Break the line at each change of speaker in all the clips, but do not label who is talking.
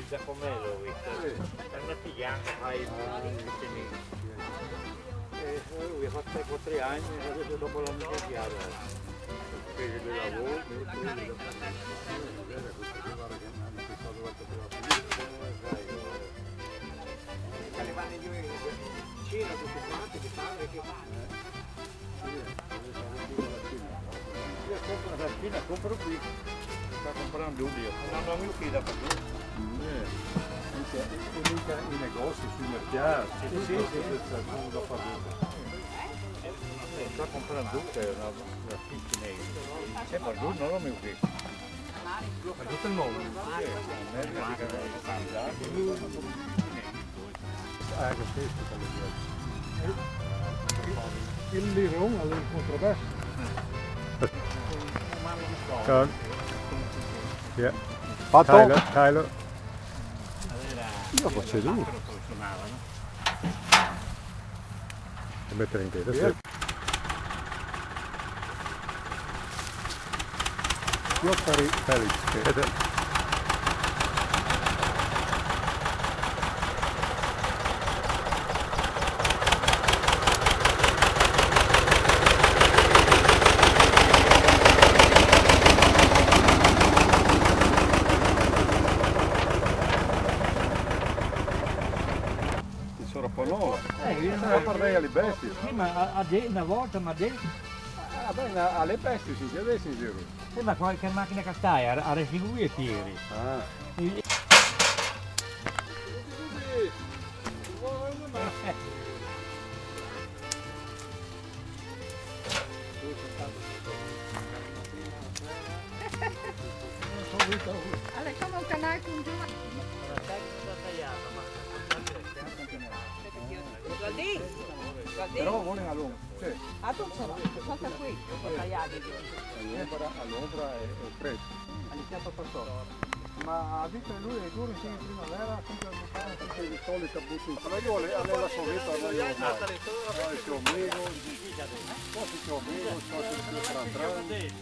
Da com'è l'ho visto? È una bianca, fai piccolino. Lui ha fatto 3 anni, adesso dopo l'hanno iniziato. Spese di lavoro, Cina, queste tomate che fanno che la Cina compro qui, sta comprando io, non ho mio qui da fare.
Mica i negozi, sui mercati,
Sì.
sono da fare.
Sta comprando tutto, è una piccola. Ma lui non l'ho mio qui.
Ma tutto il mondo? Così, il lirone all'incontro basso.
Ciao. Yeah.
Fatto?
Tyler.
Io faccio due.
E mettere in piedi.
Io farei Felix. Non parlei alle bestie.
Sì, ma una volta mi ha detto.
Beh, alle bestie si adesso in giro.
Sì, ma qualche macchina che stai, a restituire i tiri.
Allora, come un canale congiunto.
Però vuole a lungo. Sì.
Ah, tu sono qui, tagliati.
All'ombra è freddo. Ha iniziato a passare. Ma ha detto lui è duro in primavera, sempre di solito butto in io aveva solito il suo amico, poi il suo amico, il suo fratello,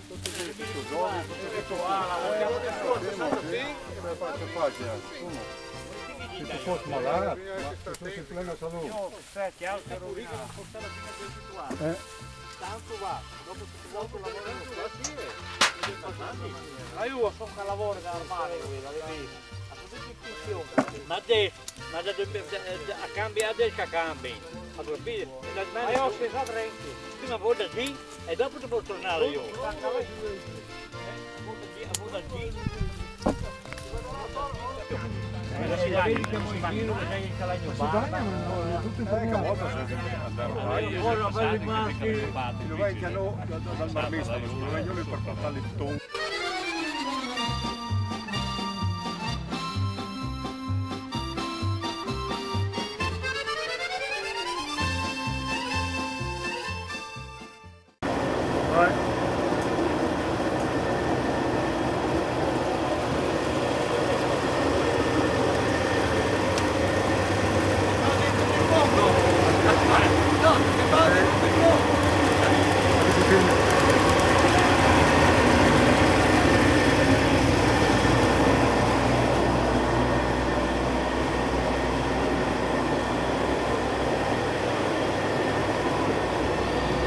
tutti i giorni, se tu fossi malato, se tu sei in plena salute.
Tanto va, dopo che ti vuoi lavorare ma io sono un lavoro da armare ma a cambia adesso che cambi ma io ho speso 30 prima volta sì e dopo ti posso tornare io
Tutto in prima volta lo vengono dal marmista, lo vengono per portarli tutto.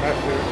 Grazie.